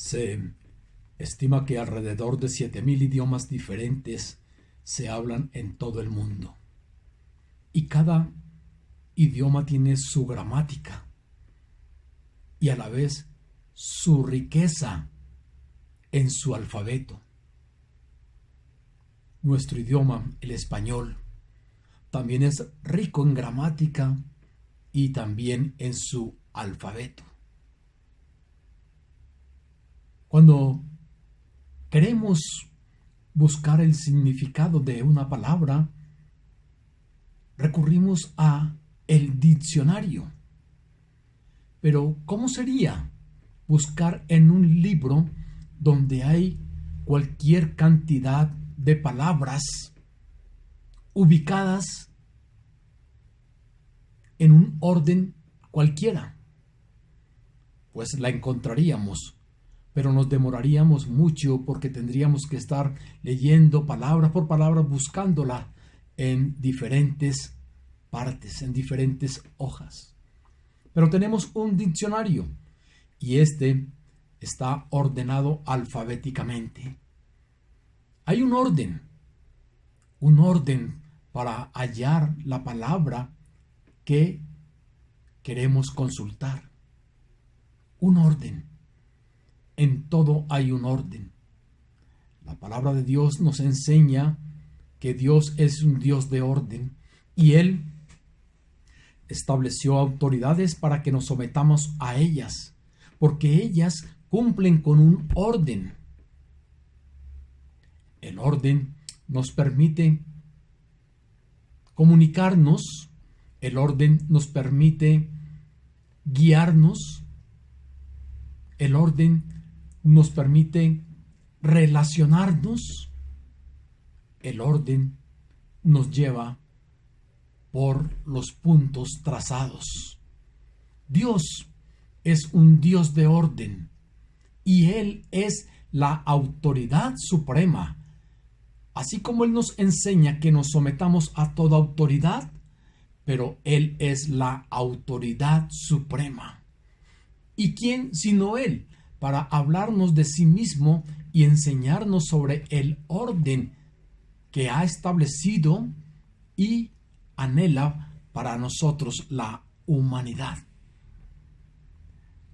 Se estima que alrededor de 7.000 idiomas diferentes se hablan en todo el mundo. Y cada idioma tiene su gramática y a la vez su riqueza en su alfabeto. Nuestro idioma, el español, también es rico en gramática y también en su alfabeto. Cuando queremos buscar el significado de una palabra, recurrimos a el diccionario. Pero, ¿cómo sería buscar en un libro donde hay cualquier cantidad de palabras ubicadas en un orden cualquiera? Pues la encontraríamos, pero nos demoraríamos mucho porque tendríamos que estar leyendo palabra por palabra, buscándola en diferentes partes, en diferentes hojas. Pero tenemos un diccionario y este está ordenado alfabéticamente. Hay un orden para hallar la palabra que queremos consultar. Un orden. En todo hay un orden. La palabra de Dios nos enseña que Dios es un Dios de orden y Él estableció autoridades para que nos sometamos a ellas, porque ellas cumplen con un orden. El orden nos permite comunicarnos, el orden nos permite guiarnos, el orden nos permite relacionarnos, el orden nos lleva por los puntos trazados. Dios es un Dios de orden y Él es la autoridad suprema. Así como Él nos enseña que nos sometamos a toda autoridad, pero Él es la autoridad suprema. ¿Y quién sino Él para hablarnos de sí mismo y enseñarnos sobre el orden que ha establecido y anhela para nosotros la humanidad?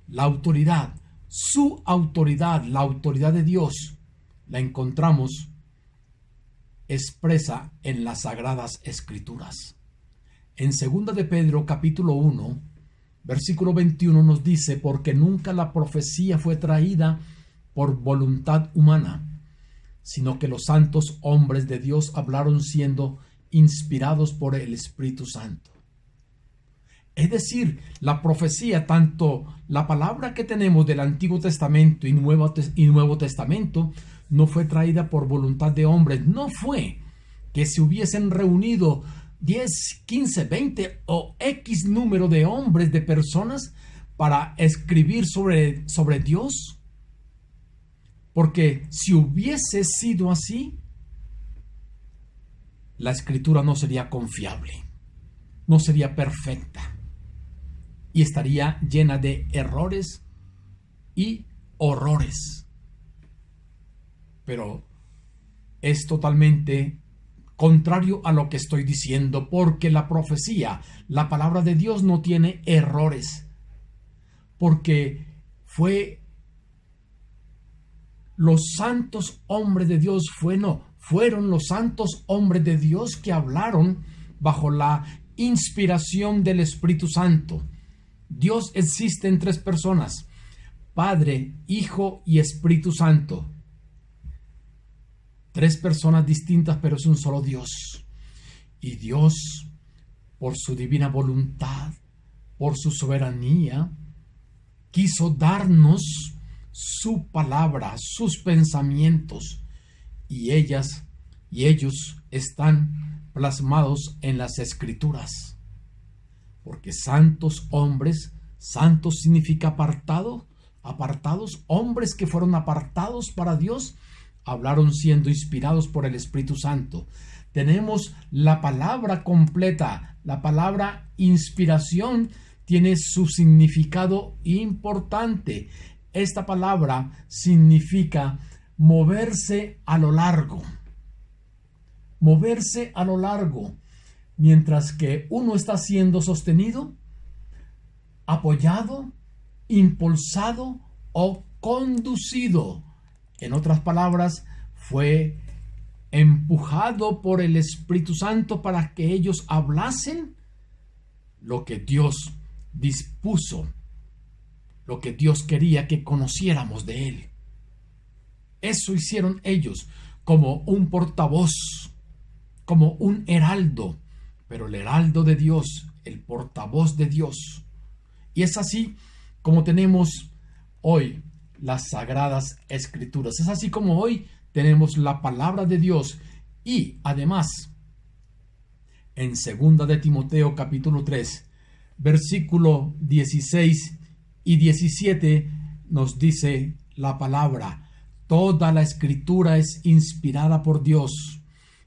La autoridad, su autoridad, la autoridad de Dios, la encontramos expresa en las Sagradas Escrituras. En 2 de Pedro capítulo 1, versículo 21 nos dice: porque nunca la profecía fue traída por voluntad humana, sino que los santos hombres de Dios hablaron siendo inspirados por el Espíritu Santo. Es decir, la profecía, tanto la palabra que tenemos del Antiguo Testamento y Nuevo Testamento, no fue traída por voluntad de hombres. No fue que se hubiesen reunido 10, 15, 20 o X número de hombres, de personas, para escribir sobre Dios. Porque si hubiese sido así, la escritura no sería confiable, no sería perfecta y estaría llena de errores y horrores. Pero es totalmente contrario a lo que estoy diciendo, porque la profecía, la palabra de Dios, no tiene errores, porque los santos hombres de Dios fueron los santos hombres de Dios que hablaron bajo la inspiración del Espíritu Santo. Dios existe en tres personas: Padre, Hijo y Espíritu Santo. Tres personas distintas, pero es un solo Dios. Y Dios, por su divina voluntad, por su soberanía, quiso darnos su palabra, sus pensamientos, y ellos están plasmados en las Escrituras. Porque santos hombres, santos significa apartados, hombres que fueron apartados para Dios, hablaron siendo inspirados por el Espíritu Santo. Tenemos la palabra completa. La palabra inspiración tiene su significado importante. esta palabra significa moverse a lo largo. Moverse a lo largo, mientras que uno está siendo sostenido, apoyado, impulsado o conducido. En otras palabras, fue empujado por el Espíritu Santo para que ellos hablasen lo que Dios dispuso, lo que Dios quería que conociéramos de Él. Eso hicieron ellos como un portavoz, como un heraldo, pero el heraldo de Dios, el portavoz de Dios. Y es así como tenemos hoy las Sagradas Escrituras. Es así como hoy tenemos la palabra de Dios. Y además, en 2 de Timoteo capítulo 3, versículo 16 y 17, nos dice la palabra: toda la Escritura es inspirada por Dios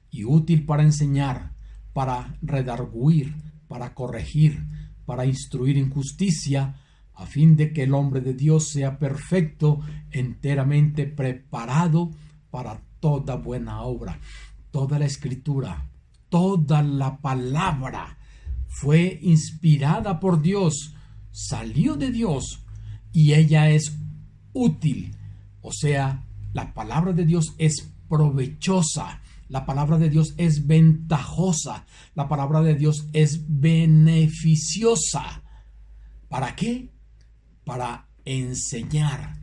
y útil para enseñar, para redarguir, para corregir, para instruir en justicia, a fin de que el hombre de Dios sea perfecto, enteramente preparado para toda buena obra. Toda la Escritura, toda la palabra fue inspirada por Dios, salió de Dios y ella es útil. O sea, la palabra de Dios es provechosa. La palabra de Dios es ventajosa. La palabra de Dios es beneficiosa. ¿Para qué? Para enseñar.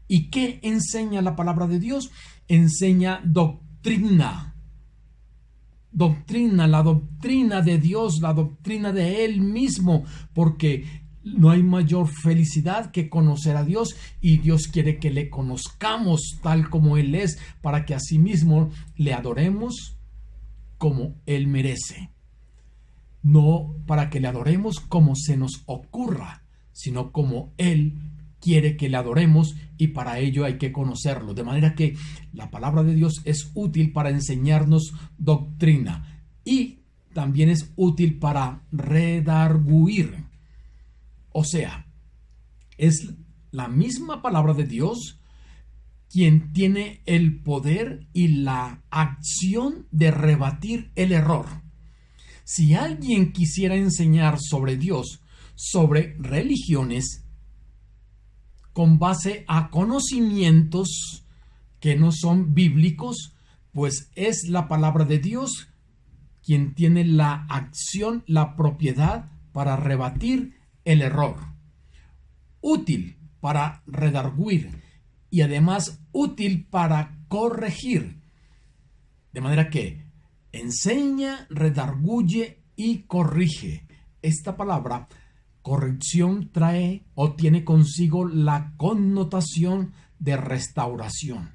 ¿Y qué enseña la palabra de Dios? Enseña doctrina. Doctrina, la doctrina de Dios, la doctrina de Él mismo, porque no hay mayor felicidad que conocer a Dios, y Dios quiere que le conozcamos tal como Él es, para que asimismo le adoremos como Él merece. No para que le adoremos como se nos ocurra, sino como Él quiere que le adoremos, y para ello hay que conocerlo. De manera que la palabra de Dios es útil para enseñarnos doctrina, y también es útil para redarguir. O sea, es la misma palabra de Dios quien tiene el poder y la acción de rebatir el error. Si alguien quisiera enseñar sobre Dios, sobre religiones, con base a conocimientos que no son bíblicos, pues es la palabra de Dios quien tiene la acción, la propiedad para rebatir el error. Útil para redarguir y además útil para corregir. De manera que enseña, redarguye y corrige. Esta palabra corrección trae o tiene consigo la connotación de restauración.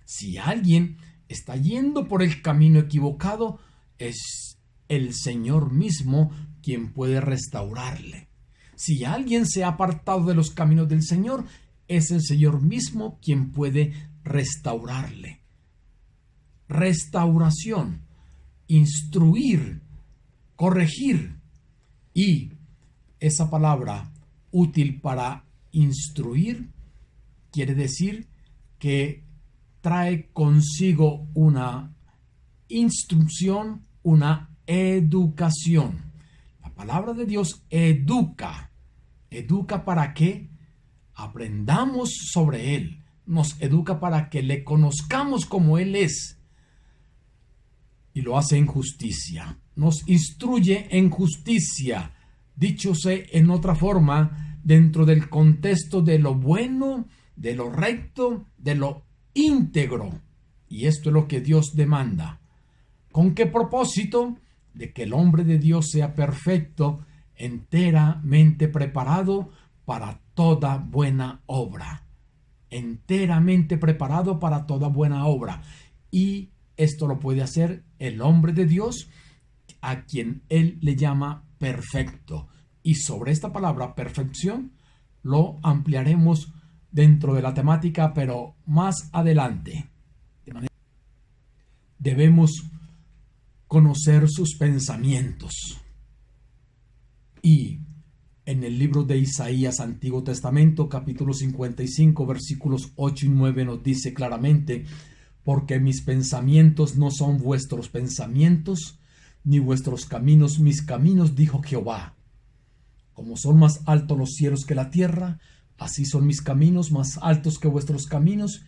Si alguien está yendo por el camino equivocado, es el Señor mismo quien puede restaurarle. Si alguien se ha apartado de los caminos del Señor, es el Señor mismo quien puede restaurarle. Restauración, instruir, corregir. Y esa palabra útil para instruir quiere decir que trae consigo una instrucción, una educación. La palabra de Dios educa. ¿Educa para qué? Aprendamos sobre Él. Nos educa para que le conozcamos como Él es. Y lo hace en justicia. Nos instruye en justicia. Dicho sea en otra forma, dentro del contexto de lo bueno, de lo recto, de lo íntegro. Y esto es lo que Dios demanda. ¿Con qué propósito? De que el hombre de Dios sea perfecto, enteramente preparado para toda buena obra. Enteramente preparado para toda buena obra. Y esto lo puede hacer el hombre de Dios, a quien Él le llama perfecto. Y sobre esta palabra perfección lo ampliaremos dentro de la temática, pero más adelante. Debemos conocer sus pensamientos y En el libro de Isaías, Antiguo Testamento, capítulo 55, versículos 8 y 9 nos dice claramente: porque mis pensamientos no son vuestros pensamientos, ni vuestros caminos mis caminos, dijo Jehová. Como son más altos los cielos que la tierra, así son mis caminos más altos que vuestros caminos,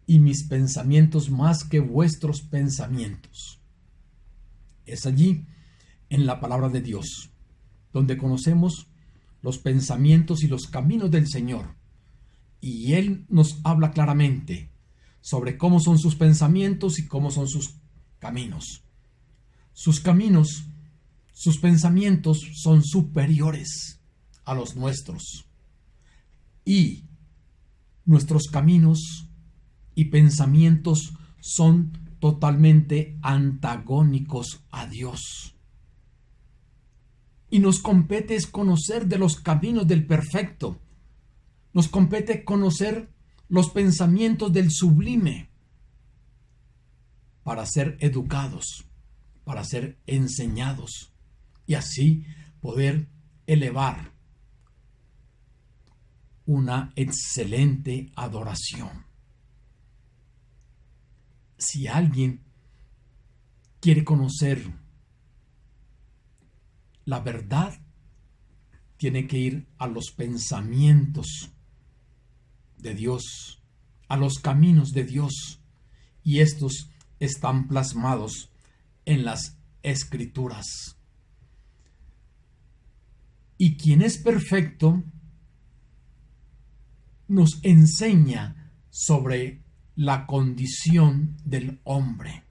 y mis pensamientos más que vuestros pensamientos. Es allí, en la palabra de Dios, donde conocemos los pensamientos y los caminos del Señor. Y Él nos habla claramente sobre cómo son sus pensamientos y cómo son sus caminos. Sus caminos, sus pensamientos son superiores a los nuestros. Y nuestros caminos y pensamientos son totalmente antagónicos a Dios. Y nos compete es conocer de los caminos del perfecto. Nos compete conocer los pensamientos del sublime para ser educados, para ser enseñados y así poder elevar una excelente adoración. Si alguien quiere conocer la verdad, tiene que ir a los pensamientos de Dios, a los caminos de Dios, y estos están plasmados en las Escrituras. Y quien es perfecto nos enseña sobre la condición del hombre.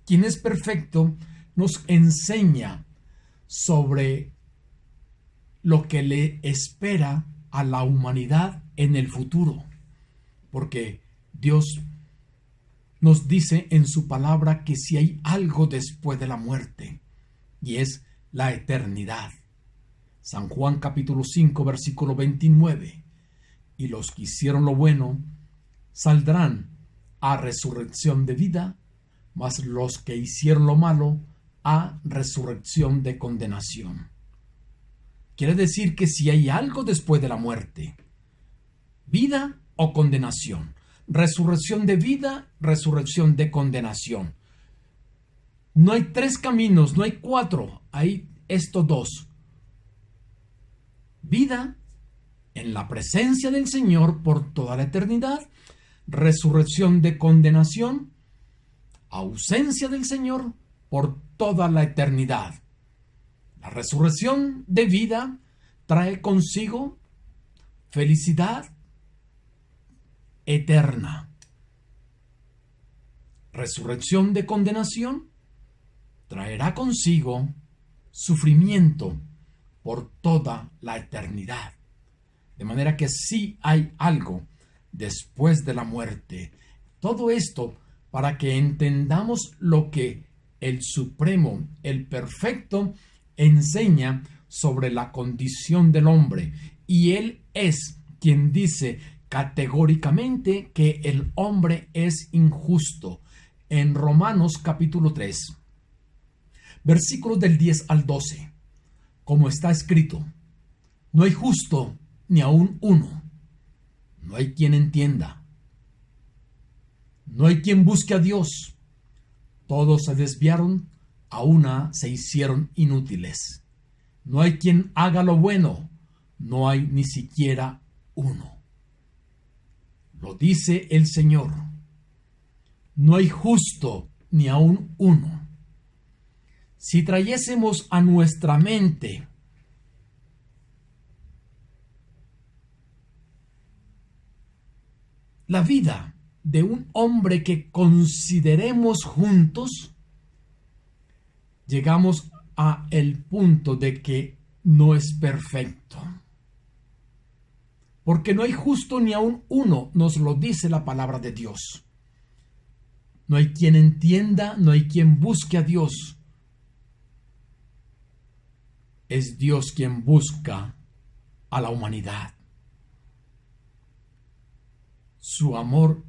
Quien es perfecto nos enseña sobre lo que le espera a la humanidad en el futuro, porque Dios nos dice en su palabra que si hay algo después de la muerte, y es la eternidad. San Juan capítulo 5 versículo 29: y los que hicieron lo bueno saldrán a resurrección de vida, mas los que hicieron lo malo a resurrección de condenación. Quiere decir que si hay algo después de la muerte, vida o condenación, resurrección de vida, resurrección de condenación. No hay tres caminos, no hay cuatro, hay estos dos: vida en la presencia del Señor por toda la eternidad, resurrección de condenación, ausencia del Señor por toda la eternidad. La resurrección de vida trae consigo felicidad eterna. Resurrección de condenación traerá consigo sufrimiento por toda la eternidad. De manera que sí hay algo después de la muerte. Todo esto para que entendamos lo que el Supremo, el Perfecto, enseña sobre la condición del hombre. Y Él es quien dice categóricamente que el hombre es injusto. En Romanos capítulo 3, versículos del 10 al 12, como está escrito: no hay justo ni aun uno, no hay quien entienda, no hay quien busque a Dios, todos se desviaron, a una se hicieron inútiles, no hay quien haga lo bueno, no hay ni siquiera uno. Lo dice el Señor: no hay justo ni aun uno. Si trayésemos a nuestra mente la vida de un hombre que consideremos juntos, llegamos a el punto de que no es perfecto. Porque no hay justo ni aun uno, nos lo dice la palabra de Dios. No hay quien entienda, no hay quien busque a Dios. Es Dios quien busca a la humanidad. Su amor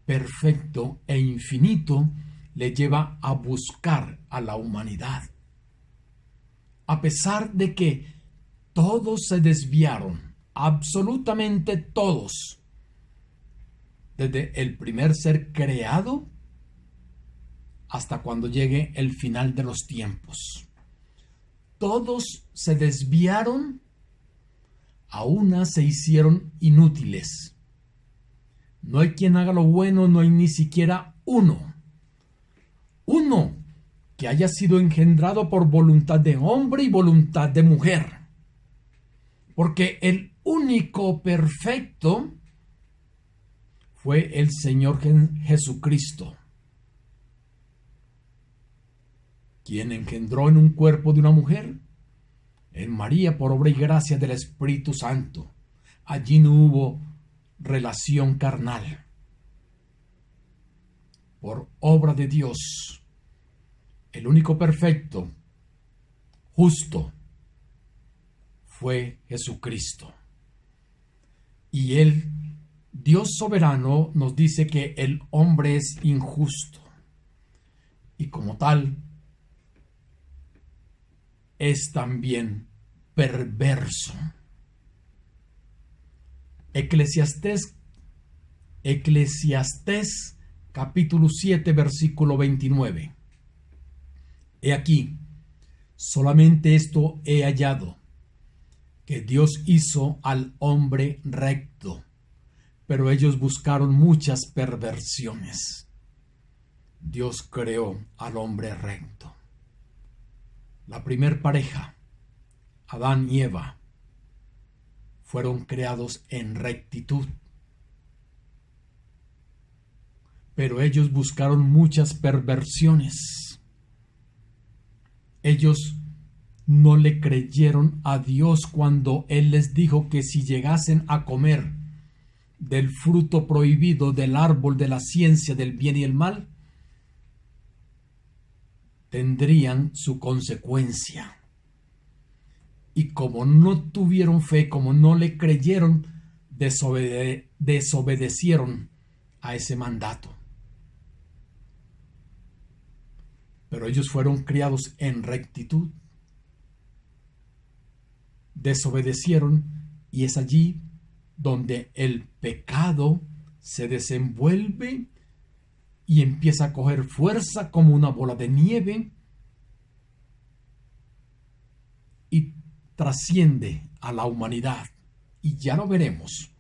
perfecto e infinito le lleva a buscar a la humanidad. A pesar de que todos se desviaron, absolutamente todos, desde el primer ser creado hasta cuando llegue el final de los tiempos. Todos se desviaron, a una se hicieron inútiles. No hay quien haga lo bueno, no hay ni siquiera uno que haya sido engendrado por voluntad de hombre y voluntad de mujer. Porque el único perfecto fue el Señor Jesucristo, quien engendró en un cuerpo de una mujer, en María, por obra y gracia del Espíritu Santo. Allí no hubo relación carnal. Por obra de Dios, el único perfecto, justo, fue Jesucristo. Y Él, Dios soberano, nos dice que el hombre es injusto. Y como tal, es también perverso. Eclesiastés capítulo 7, versículo 29. He aquí, solamente esto he hallado, que Dios hizo al hombre recto, pero ellos buscaron muchas perversiones. Dios creó al hombre recto. La primer pareja, Adán y Eva, fueron creados en rectitud. Pero ellos buscaron muchas perversiones. Ellos no le creyeron a Dios cuando Él les dijo que si llegasen a comer del fruto prohibido del árbol de la ciencia del bien y el mal, tendrían su consecuencia. Y como no tuvieron fe, como no le creyeron, desobedecieron a ese mandato. Pero ellos fueron criados en rectitud. Desobedecieron, y es allí donde el pecado se desenvuelve y empieza a coger fuerza como una bola de nieve y trasciende a la humanidad. Y ya lo veremos.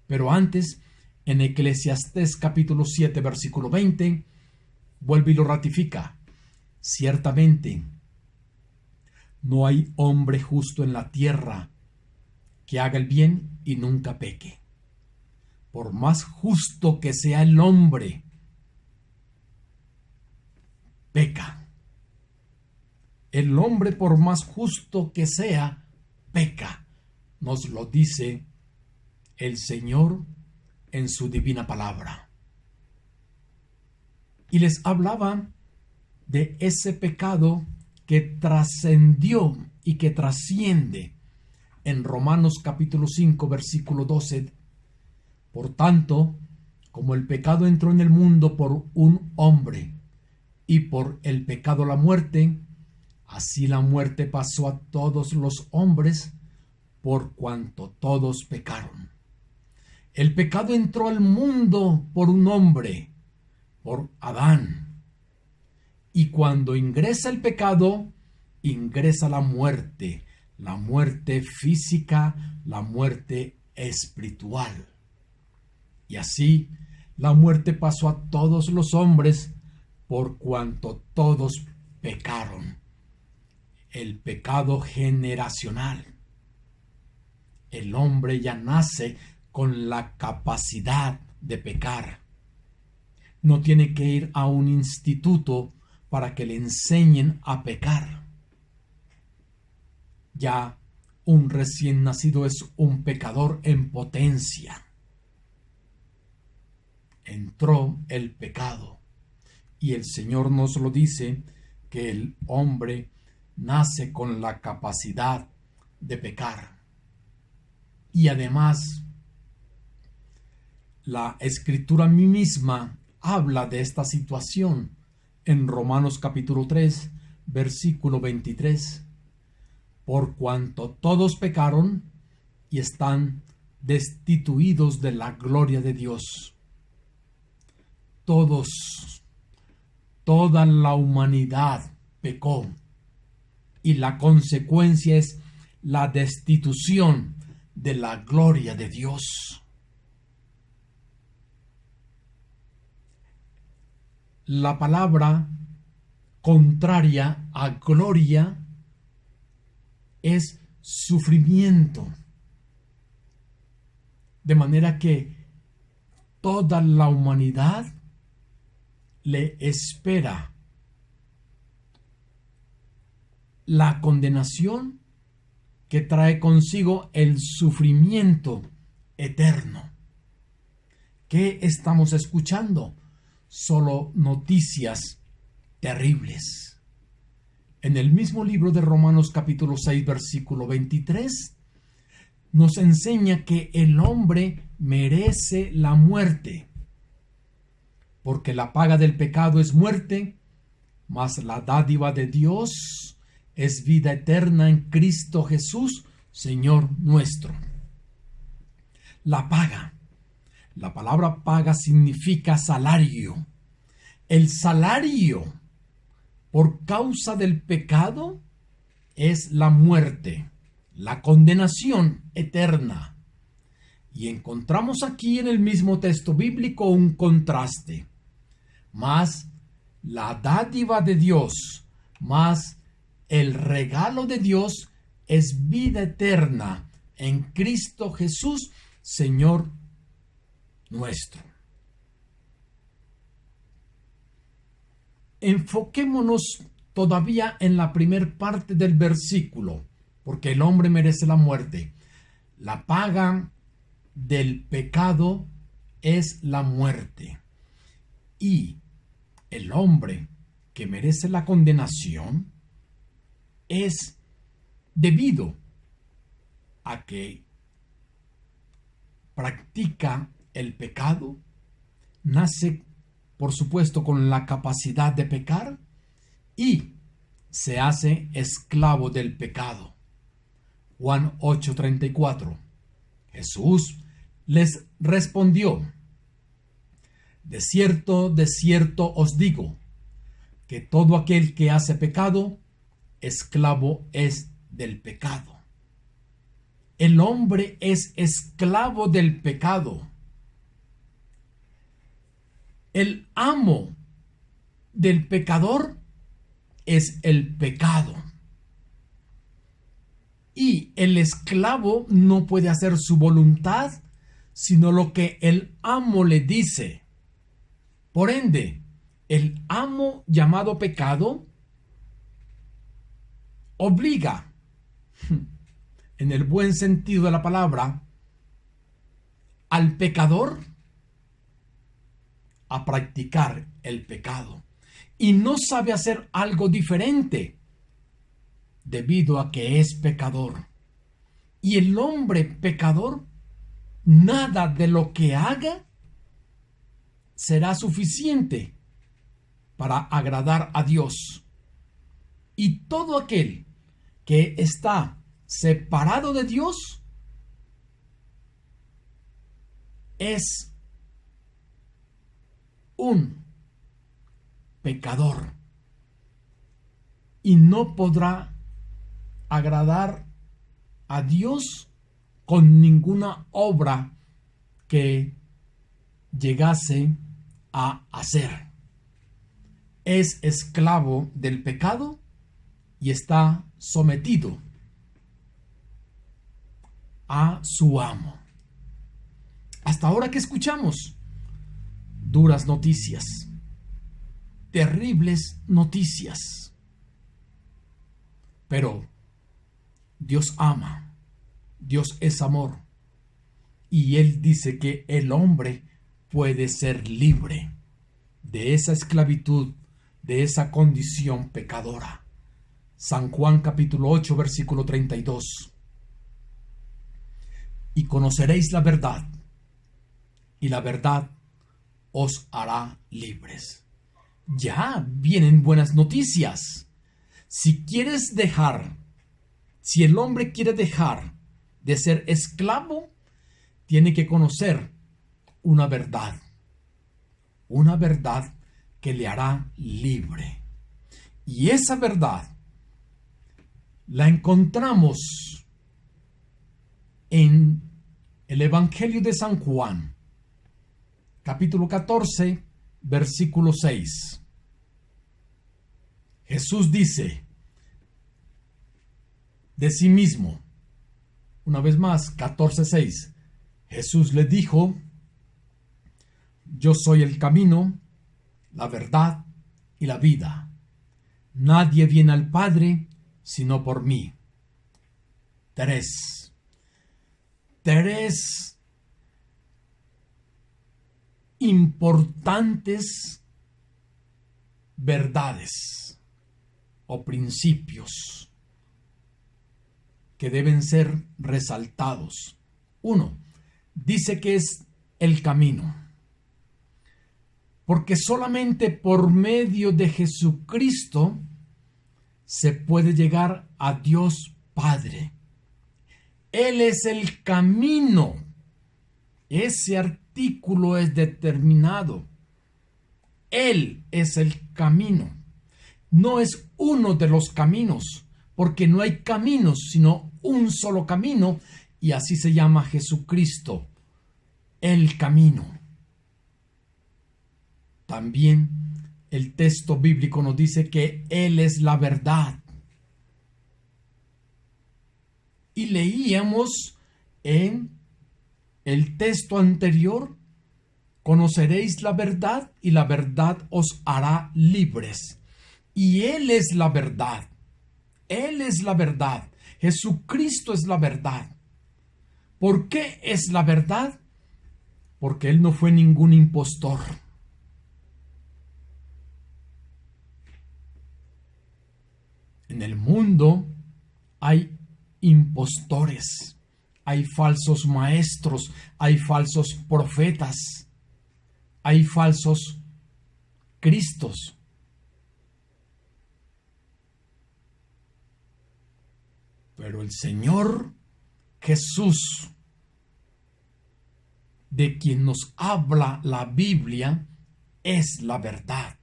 Pero antes, en Eclesiastés capítulo 7, versículo 20, vuelve y lo ratifica. Ciertamente, no hay hombre justo en la tierra que haga el bien y nunca peque. Por más justo que sea el hombre, peca. El hombre, por más justo que sea, peca. Nos lo dice el Señor en su divina palabra. Y les hablaba de ese pecado que trascendió y que trasciende en Romanos capítulo 5, versículo 12. Por tanto, como el pecado entró en el mundo por un hombre, y por el pecado la muerte, así la muerte pasó a todos los hombres, por cuanto todos pecaron. El pecado entró al mundo por un hombre, por Adán. Y cuando ingresa el pecado, ingresa la muerte física, la muerte espiritual. Y así la muerte pasó a todos los hombres, por cuanto todos pecaron. El pecado generacional. El hombre ya nace con la capacidad de pecar. No tiene que ir a un instituto para que le enseñen a pecar. Ya un recién nacido es un pecador en potencia. Entró el pecado. Y el Señor nos lo dice, que el hombre nace con la capacidad de pecar. Y además, la Escritura misma habla de esta situación en Romanos capítulo 3, versículo 23. por cuanto todos pecaron y están destituidos de la gloria de Dios. Toda la humanidad pecó, y la consecuencia es la destitución de la gloria de Dios. La palabra contraria a gloria es sufrimiento. De manera que toda la humanidad le espera la condenación que trae consigo el sufrimiento eterno. ¿Qué estamos escuchando? Solo noticias terribles. En el mismo libro de Romanos capítulo 6 versículo 23 nos enseña que el hombre merece la muerte, porque la paga del pecado es muerte, mas la dádiva de Dios es vida eterna en Cristo Jesús, Señor nuestro. La paga. La palabra paga significa salario. El salario por causa del pecado es la muerte, la condenación eterna. Y encontramos aquí en el mismo texto bíblico un contraste. Más la dádiva de Dios, más el regalo de Dios es vida eterna en Cristo Jesús, Señor nuestro. Enfoquémonos todavía en la primer parte del versículo, porque el hombre merece la muerte. La paga del pecado es la muerte. Y el hombre que merece la condenación es debido a que practica el pecado, nace, por supuesto, con la capacidad de pecar y se hace esclavo del pecado. Juan 8:34. Jesús les respondió: de cierto os digo, que todo aquel que hace pecado, esclavo es del pecado. El hombre es esclavo del pecado. El amo del pecador es el pecado. Y el esclavo no puede hacer su voluntad, sino lo que el amo le dice. Por ende, el amo llamado pecado obliga, en el buen sentido de la palabra, al pecador a practicar el pecado. Y no sabe hacer algo diferente debido a que es pecador. Y el hombre pecador, nada de lo que haga será suficiente para agradar a Dios. Y todo aquel que está separado de Dios es un pecador y no podrá agradar a Dios con ninguna obra que llegase a hacer. Es esclavo del pecado y está sometido a su amo. Hasta ahora, ¿qué escuchamos? Duras noticias, terribles noticias. Pero Dios ama, Dios es amor, y Él dice que el hombre puede ser libre de esa esclavitud, de esa condición pecadora. San Juan capítulo 8 versículo 32. Y conoceréis la verdad, y la verdad os hará libres. Ya vienen buenas noticias. Si quieres dejar Si el hombre quiere dejar de ser esclavo, tiene que conocer una verdad que le hará libre. Y esa verdad la encontramos en el Evangelio de San Juan, capítulo 14, versículo 6. Jesús dice de sí mismo, una vez más, 14:6, Jesús le dijo: yo soy el camino, la verdad y la vida. Nadie viene al Padre sino por mí. Tres importantes verdades o principios que deben ser resaltados. Uno, dice que es el camino, porque solamente por medio de Jesucristo se puede llegar a Dios Padre. Él es el camino. Ese artículo es determinado. Él es el camino. No es uno de los caminos, porque no hay caminos, sino un solo camino, y así se llama Jesucristo, el camino. También el texto bíblico nos dice que Él es la verdad. Y leíamos en el texto anterior: conoceréis la verdad y la verdad os hará libres. Y Él es la verdad. Él es la verdad. Jesucristo es la verdad. ¿Por qué es la verdad? Porque Él no fue ningún impostor. En el mundo hay impostores, hay falsos maestros, hay falsos profetas, hay falsos cristos. Pero el Señor Jesús, de quien nos habla la Biblia, es la verdad.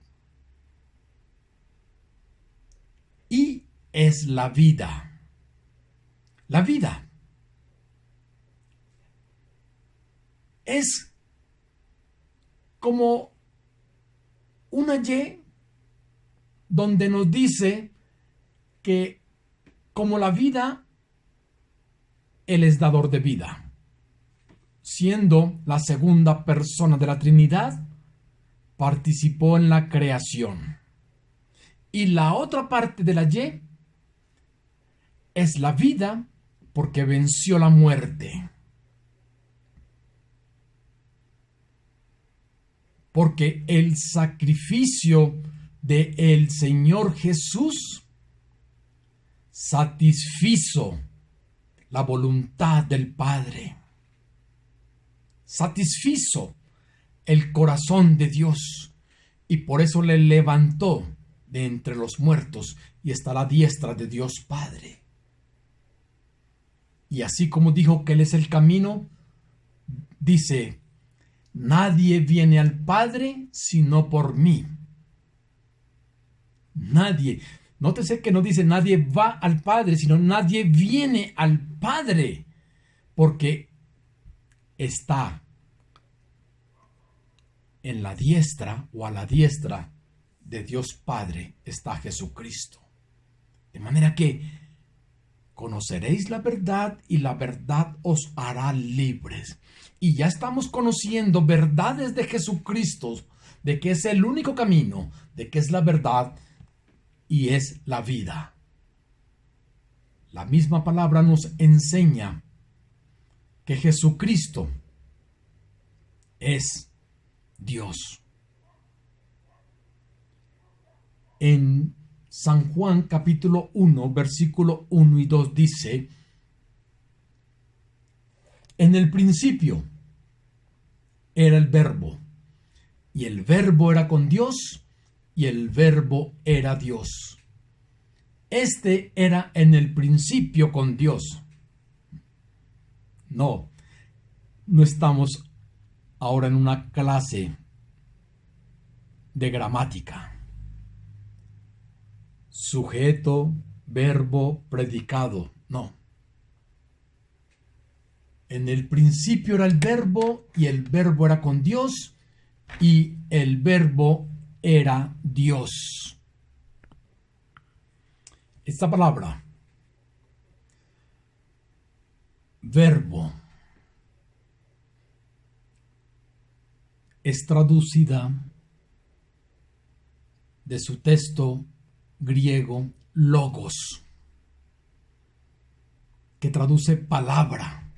Y es la vida. La vida es como una Y donde nos dice que como la vida, Él es dador de vida. Siendo la segunda persona de la Trinidad, participó en la creación. Y la otra parte de la Y es la vida, porque venció la muerte. Porque el sacrificio de el Señor Jesús satisfizo la voluntad del Padre. Satisfizo el corazón de Dios, y por eso le levantó de entre los muertos y está a la diestra de Dios Padre. Y así como dijo que Él es el camino, dice: nadie viene al Padre sino por mí. Nadie. Nótese que no dice nadie va al Padre, sino nadie viene al Padre, porque está en la diestra o a la diestra de Dios Padre está Jesucristo. De manera que conoceréis la verdad y la verdad os hará libres. Y ya estamos conociendo verdades de Jesucristo, de que es el único camino, de que es la verdad y es la vida. La misma palabra nos enseña que Jesucristo es Dios. En San Juan capítulo 1, versículo 1 y 2 dice: en el principio era el Verbo, y el Verbo era con Dios, y el Verbo era Dios. Este era en el principio con Dios. No estamos ahora en una clase de gramática. Sujeto, verbo, predicado. No. En el principio era el verbo y el verbo era con Dios y el verbo era Dios. Esta palabra, verbo, es traducida de su texto griego logos, que traduce palabra,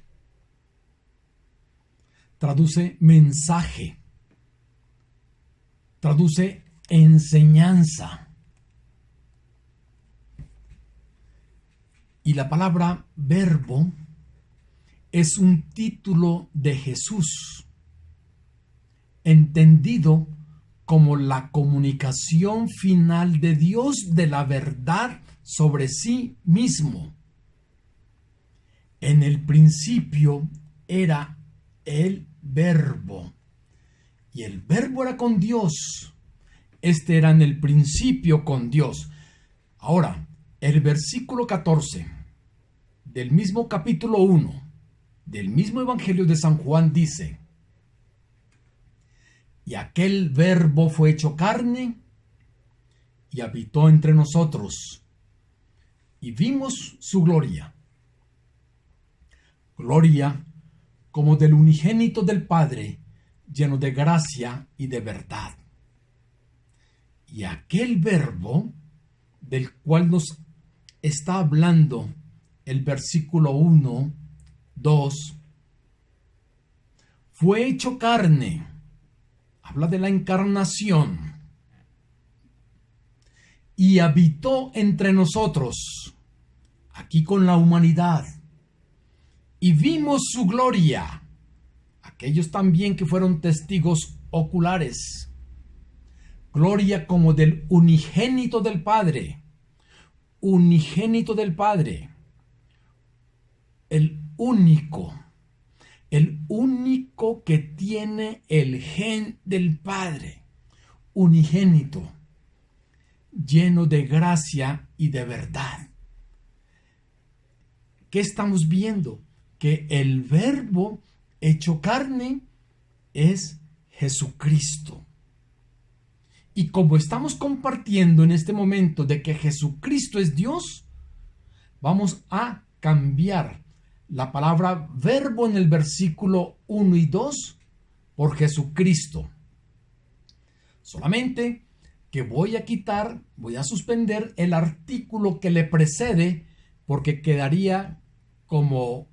traduce mensaje, traduce enseñanza. Y la palabra verbo es un título de Jesús, entendido como la comunicación final de Dios de la verdad sobre sí mismo. En el principio era el verbo, y el verbo era con Dios. Este era en el principio con Dios. Ahora, el versículo 14 del mismo capítulo 1 del mismo Evangelio de San Juan dice: y aquel verbo fue hecho carne y habitó entre nosotros, y vimos su gloria. Gloria como del unigénito del Padre, lleno de gracia y de verdad. Y aquel verbo del cual nos está hablando el versículo 1, 2, fue hecho carne. Habla de la encarnación. Y habitó entre nosotros, aquí con la humanidad. Y vimos su gloria. Aquellos también que fueron testigos oculares. Gloria como del unigénito del Padre. Unigénito del Padre. El único que tiene el gen del Padre, unigénito, lleno de gracia y de verdad. ¿Qué estamos viendo? Que el verbo hecho carne es Jesucristo. Y como estamos compartiendo en este momento de que Jesucristo es Dios, vamos a cambiar la palabra verbo en el versículo 1 y 2 por Jesucristo. Solamente que voy a suspender el artículo que le precede, porque quedaría como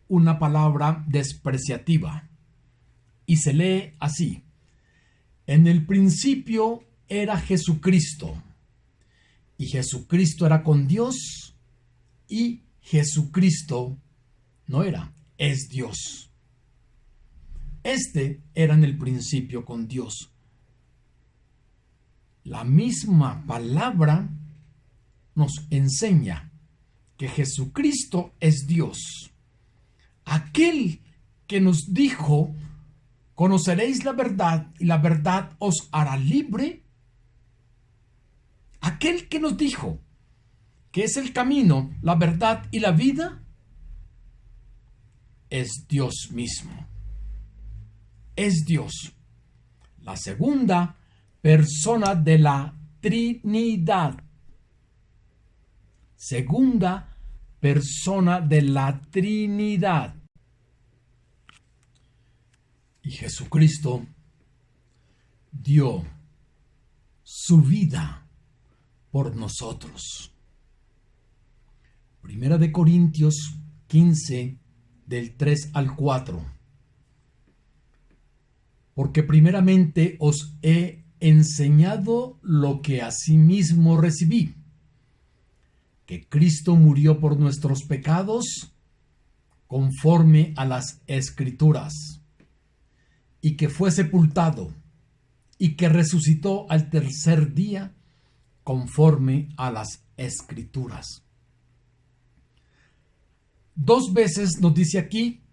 una palabra despreciativa. Y se lee así: en el principio era Jesucristo, y Jesucristo era con Dios, y Jesucristo no es Dios. Este era en el principio con Dios. La misma palabra nos enseña que Jesucristo es Dios. Aquel que nos dijo: conoceréis la verdad y la verdad os hará libre. Aquel que nos dijo que es el camino, la verdad y la vida, es Dios mismo. Es Dios, la segunda persona de la Trinidad. Segunda persona de la Trinidad. Y Jesucristo dio su vida por nosotros. Primera de Corintios 15, del 3 al 4. Porque primeramente os he enseñado lo que asimismo recibí, que Cristo murió por nuestros pecados conforme a las Escrituras, y que fue sepultado, y que resucitó al tercer día conforme a las Escrituras. 2 veces nos dice aquí,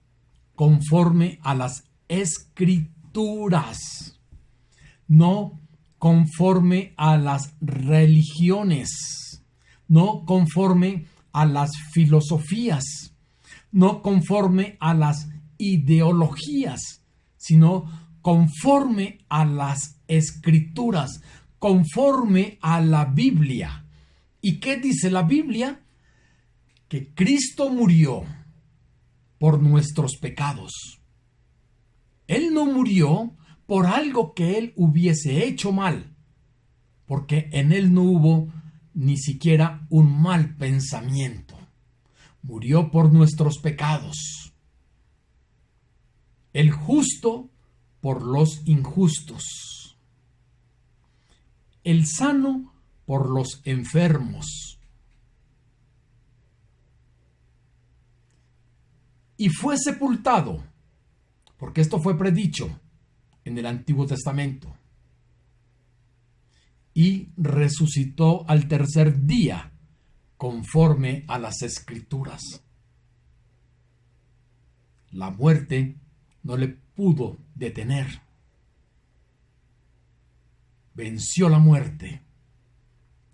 conforme a las Escrituras, no conforme a las religiones, no conforme a las filosofías, no conforme a las ideologías, sino conforme a las Escrituras, conforme a la Biblia. ¿Y qué dice la Biblia? Que Cristo murió por nuestros pecados. Él no murió por algo que él hubiese hecho mal, porque en él no hubo ni siquiera un mal pensamiento. Murió por nuestros pecados. El justo por los injustos. El sano por los enfermos. Y fue sepultado, porque esto fue predicho en el Antiguo Testamento, y resucitó al tercer día, conforme a las Escrituras. La muerte no le pudo detener. Venció la muerte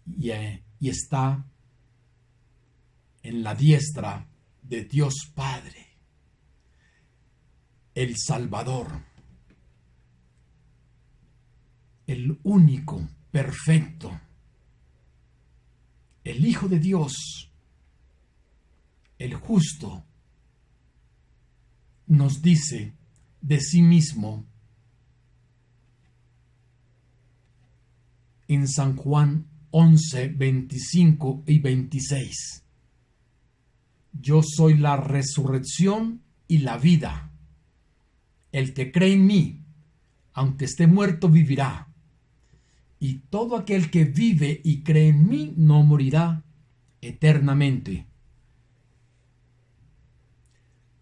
y está en la diestra de Dios Padre, el Salvador, el único, perfecto, el Hijo de Dios, el justo, nos dice de sí mismo en San Juan 11, 25 y 26. Yo soy la resurrección y la vida. El que cree en mí, aunque esté muerto, vivirá. Y todo aquel que vive y cree en mí no morirá eternamente.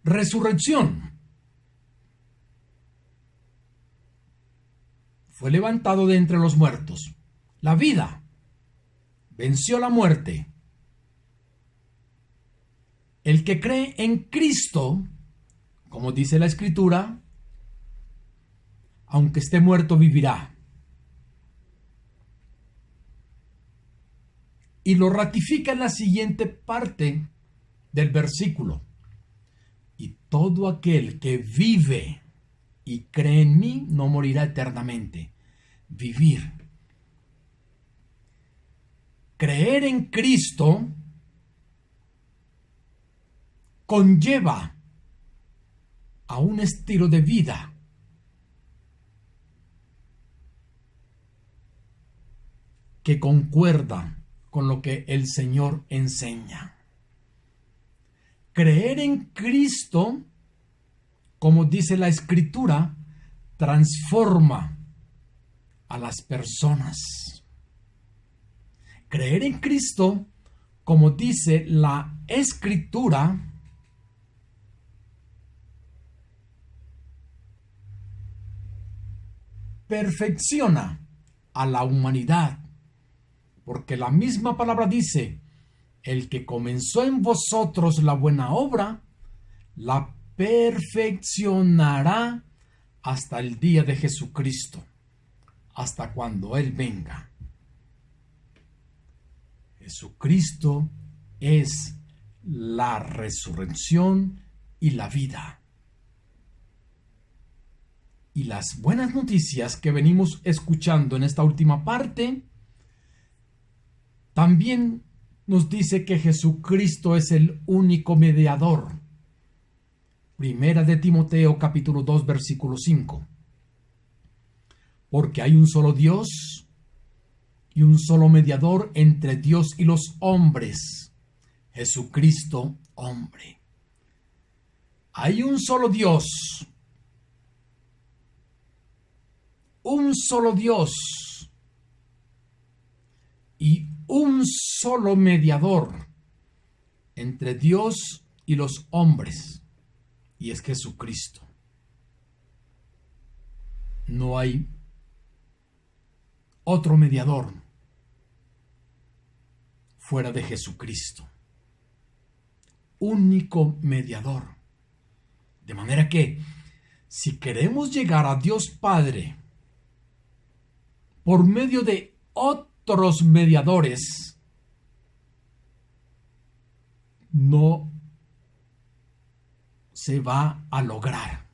Resurrección. Fue levantado de entre los muertos. La vida. Venció la muerte. El que cree en Cristo, como dice la Escritura, aunque esté muerto, vivirá. Y lo ratifica en la siguiente parte del versículo. Y todo aquel que vive y cree en mí no morirá eternamente. Vivir. Creer en Cristo conlleva a un estilo de vida que concuerda con lo que el Señor enseña. Creer en Cristo, como dice la Escritura, transforma a las personas. Creer en Cristo, como dice la Escritura, perfecciona a la humanidad, porque la misma palabra dice, el que comenzó en vosotros la buena obra, la perfeccionará hasta el día de Jesucristo, hasta cuando Él venga. Jesucristo es la resurrección y la vida. Y las buenas noticias que venimos escuchando en esta última parte también nos dice que Jesucristo es el único mediador. Primera de Timoteo capítulo 2 versículo 5. Porque hay un solo Dios y un solo mediador entre Dios y los hombres, Jesucristo hombre. Hay un solo Dios, un solo Dios y un solo mediador entre Dios y los hombres, y es Jesucristo. No hay otro mediador fuera de Jesucristo. Único mediador. De manera que, si queremos llegar a Dios Padre por medio de otros mediadores, no se va a lograr.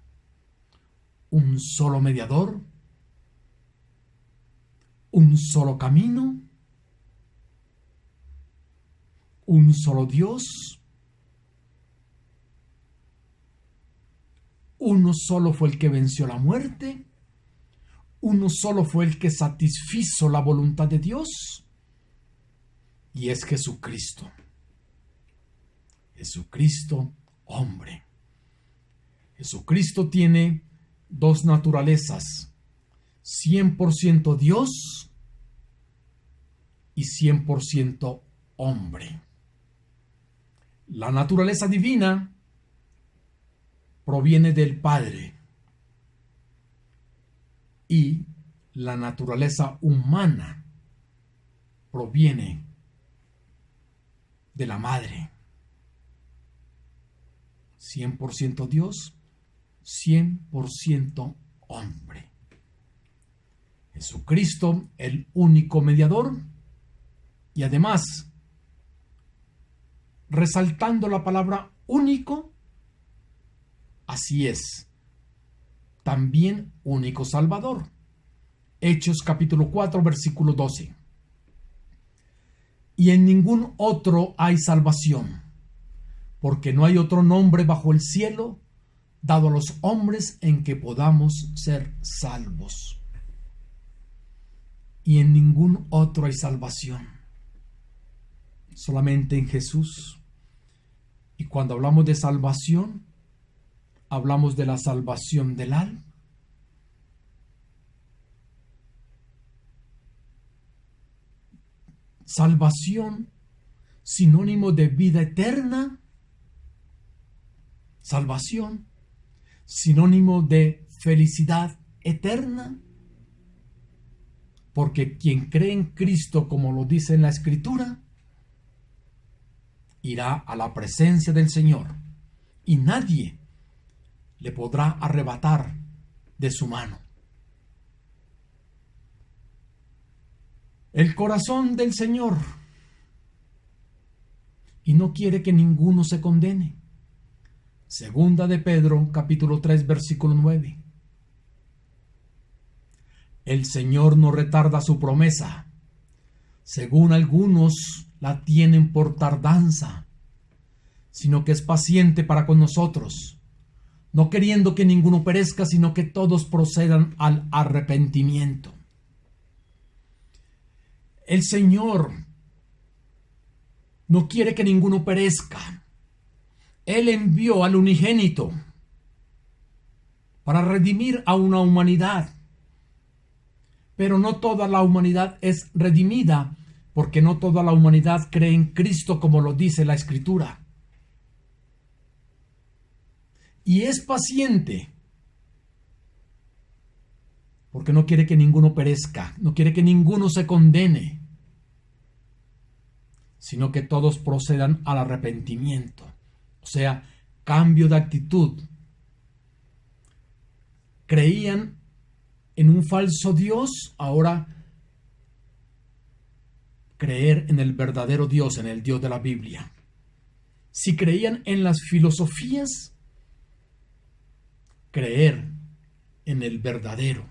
Un solo mediador, un solo camino, un solo Dios. Uno solo fue el que venció la muerte. Uno solo fue el que satisfizo la voluntad de Dios. Y es Jesucristo. Jesucristo, hombre. Jesucristo tiene dos naturalezas: 100% Dios y 100% hombre. La naturaleza divina proviene del Padre y la naturaleza humana proviene de la Madre. 100% Dios, 100% hombre. Jesucristo, el único mediador, y además, resaltando la palabra único, así es, también único Salvador. Hechos capítulo 4, versículo 12. Y en ningún otro hay salvación, porque no hay otro nombre bajo el cielo dado a los hombres en que podamos ser salvos. Y en ningún otro hay salvación, solamente en Jesús. Y cuando hablamos de salvación, hablamos de la salvación del alma. Salvación, sinónimo de vida eterna. Salvación, sinónimo de felicidad eterna. Porque quien cree en Cristo, como lo dice en la Escritura, irá a la presencia del Señor y nadie le podrá arrebatar de su mano. El corazón del Señor, y no quiere que ninguno se condene. Segunda de Pedro, capítulo 3, versículo 9. El Señor no retarda su promesa, según algunos la tienen por tardanza, sino que es paciente para con nosotros, no queriendo que ninguno perezca, sino que todos procedan al arrepentimiento. El Señor no quiere que ninguno perezca. Él envió al unigénito para redimir a una humanidad. Pero no toda la humanidad es redimida, porque no toda la humanidad cree en Cristo, como lo dice la Escritura. Y es paciente, porque no quiere que ninguno perezca, no quiere que ninguno se condene, sino que todos procedan al arrepentimiento, o sea, cambio de actitud. Creían en un falso Dios, ahora creer en el verdadero Dios, en el Dios de la Biblia. Si creían en las filosofías, creer en el verdadero.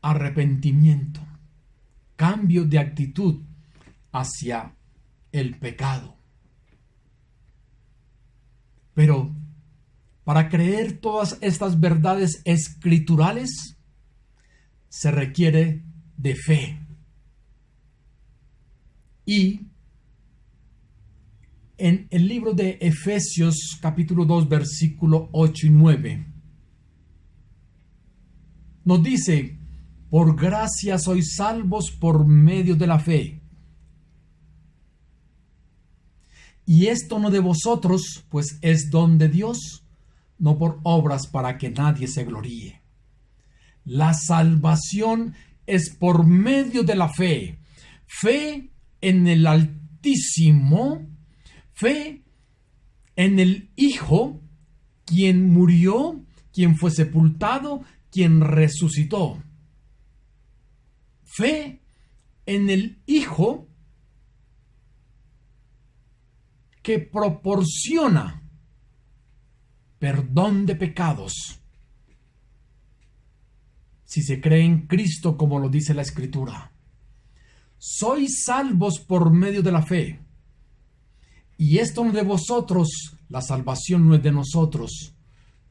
Arrepentimiento, cambio de actitud hacia el pecado. Pero para creer todas estas verdades escriturales se requiere de fe. Y en el libro de Efesios capítulo 2 versículo 8 y 9 nos dice: por gracia sois salvos por medio de la fe. Y esto no de vosotros, pues es don de Dios, no por obras para que nadie se gloríe. La salvación es por medio de la fe. Fe en el Altísimo, fe en el Hijo, quien murió, quien fue sepultado, quien resucitó. Fe en el Hijo que proporciona perdón de pecados si se cree en Cristo, como lo dice la Escritura. Sois salvos por medio de la fe. Y esto no de vosotros, la salvación no es de nosotros,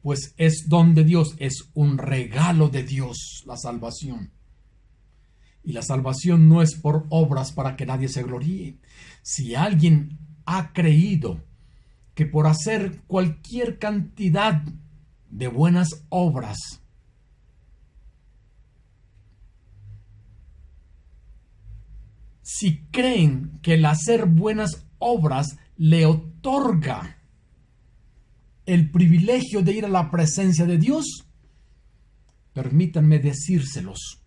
pues es don de Dios, es un regalo de Dios, la salvación. Y la salvación no es por obras para que nadie se gloríe. Si alguien ha creído que por hacer cualquier cantidad de buenas obras si creen que el hacer buenas obras le otorga el privilegio de ir a la presencia de Dios, permítanme decírselos,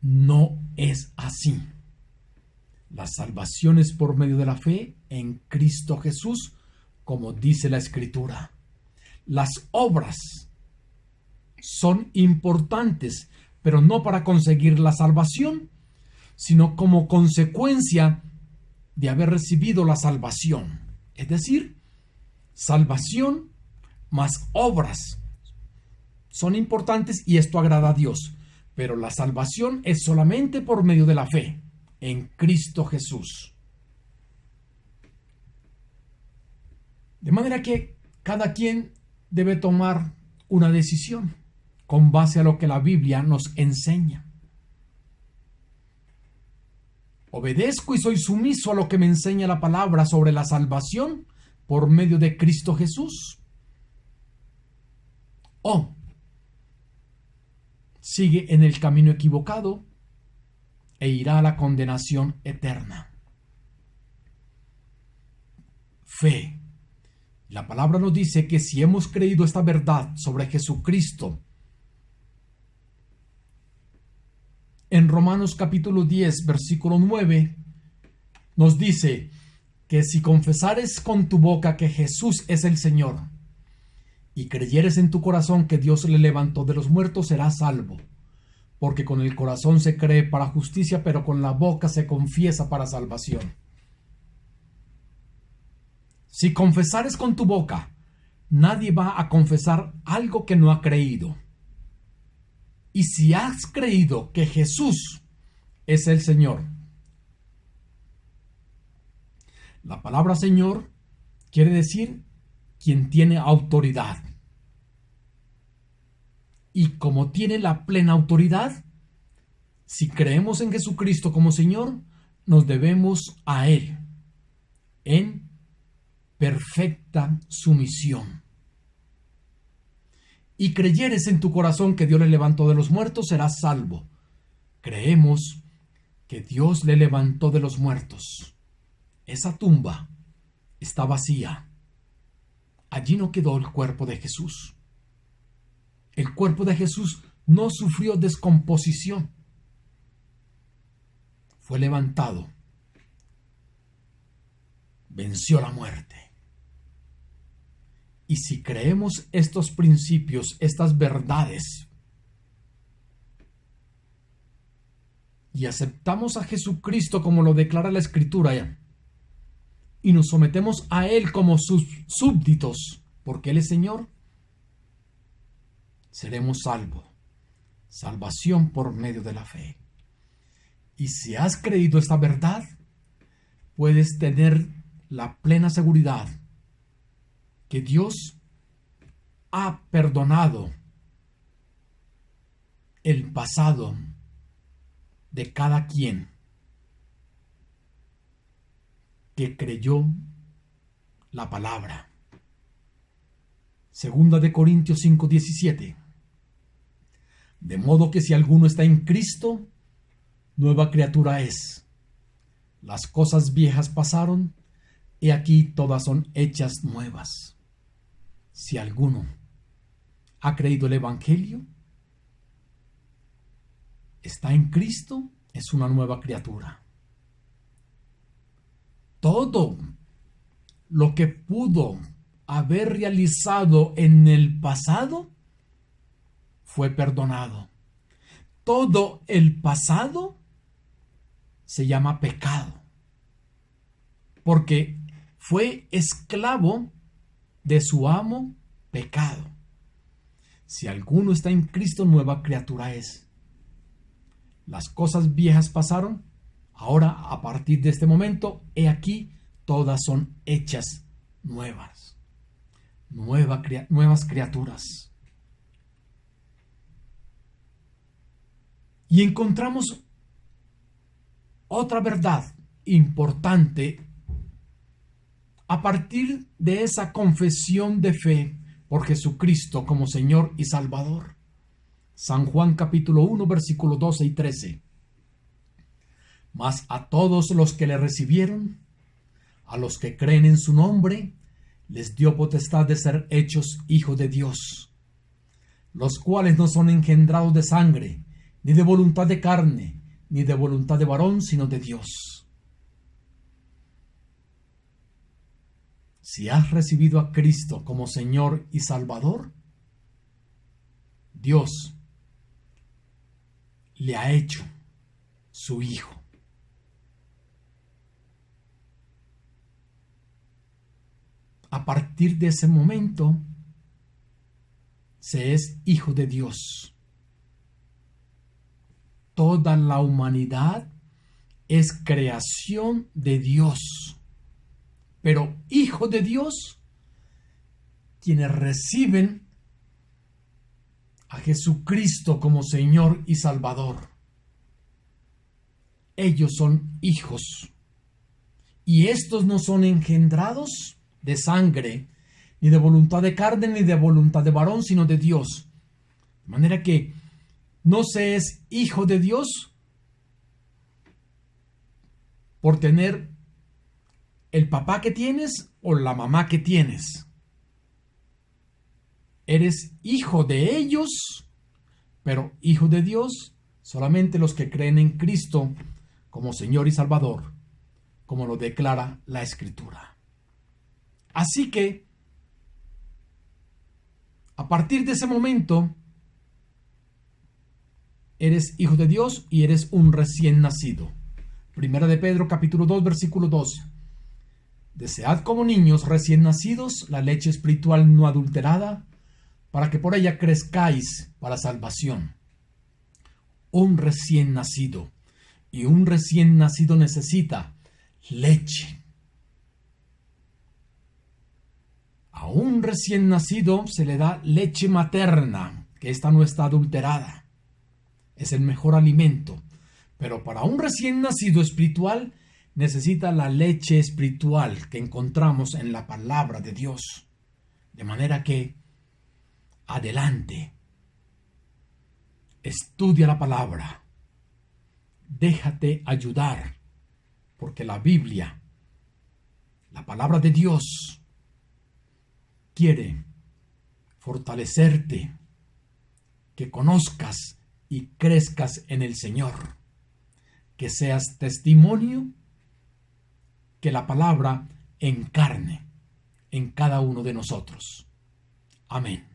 no es así. La salvación es por medio de la fe en Cristo Jesús, como dice la Escritura. Las obras son importantes, pero no para conseguir la salvación, sino como consecuencia de haber recibido la salvación. Es decir, salvación más obras son importantes y esto agrada a Dios, pero la salvación es solamente por medio de la fe en Cristo Jesús. De manera que cada quien debe tomar una decisión con base a lo que la Biblia nos enseña. ¿Obedezco y soy sumiso a lo que me enseña la palabra sobre la salvación por medio de Cristo Jesús? ¿O sigue en el camino equivocado e irá a la condenación eterna? Fe. La palabra nos dice que si hemos creído esta verdad sobre Jesucristo, en Romanos capítulo 10, versículo 9, nos dice que si confesares con tu boca que Jesús es el Señor y creyeres en tu corazón que Dios le levantó de los muertos, serás salvo. Porque con el corazón se cree para justicia, pero con la boca se confiesa para salvación. Si confesares con tu boca, nadie va a confesar algo que no ha creído. Y si has creído que Jesús es el Señor, la palabra Señor quiere decir quien tiene autoridad. Y como tiene la plena autoridad, si creemos en Jesucristo como Señor, nos debemos a Él en perfecta sumisión. Y creyeres en tu corazón que Dios le levantó de los muertos, serás salvo. Creemos que Dios le levantó de los muertos. Esa tumba está vacía. Allí no quedó el cuerpo de Jesús. El cuerpo de Jesús no sufrió descomposición. Fue levantado. Venció la muerte. Y si creemos estos principios, estas verdades, y aceptamos a Jesucristo como lo declara la Escritura, y nos sometemos a Él como sus súbditos, porque Él es Señor, seremos salvos. Salvación por medio de la fe. Y si has creído esta verdad, puedes tener la plena seguridad que Dios ha perdonado el pasado de cada quien que creyó la palabra. Segunda de Corintios 5:17. De modo que si alguno está en Cristo, nueva criatura es. Las cosas viejas pasaron, y aquí todas son hechas nuevas. Si alguno ha creído el Evangelio, está en Cristo, es una nueva criatura. todo lo que pudo haber realizado en el pasado fue perdonado. Todo el pasado se llama pecado, porque fue esclavo de su amo pecado. Si alguno está en Cristo, nueva criatura es. Las cosas viejas pasaron, ahora a partir de este momento, he aquí, todas son hechas nuevas. Nuevas criaturas. Y encontramos otra verdad importante a partir de esa confesión de fe por Jesucristo como Señor y Salvador. San Juan capítulo 1, versículos 12 y 13. Mas a todos los que le recibieron, a los que creen en su nombre, les dio potestad de ser hechos hijos de Dios, los cuales no son engendrados de sangre, ni de voluntad de carne, ni de voluntad de varón, sino de Dios. Si has recibido a Cristo como Señor y Salvador, Dios le ha hecho su Hijo. A partir de ese momento, se es hijo de Dios. Toda la humanidad es creación de Dios, pero hijo de Dios, quienes reciben a Jesucristo como Señor y Salvador. Ellos son hijos, y estos no son engendrados de sangre, ni de voluntad de carne, ni de voluntad de varón, sino de Dios. De manera que no se es hijo de Dios por tener el papá que tienes o la mamá que tienes. Eres hijo de ellos, pero hijo de Dios solamente los que creen en Cristo como Señor y Salvador, como lo declara la Escritura. Así que, a partir de ese momento, eres hijo de Dios y eres un recién nacido. Primera de Pedro, capítulo 2, versículo 12. Desead como niños recién nacidos la leche espiritual no adulterada, para que por ella crezcáis para salvación. Un recién nacido, y un recién nacido necesita leche. A un recién nacido se le da leche materna, que esta no está adulterada. Es el mejor alimento. Pero para un recién nacido espiritual necesita la leche espiritual que encontramos en la palabra de Dios. De manera que, adelante, estudia la palabra, déjate ayudar, porque la Biblia, la palabra de Dios, quiere fortalecerte, que conozcas y crezcas en el Señor, que seas testimonio, que la palabra encarne en cada uno de nosotros. Amén.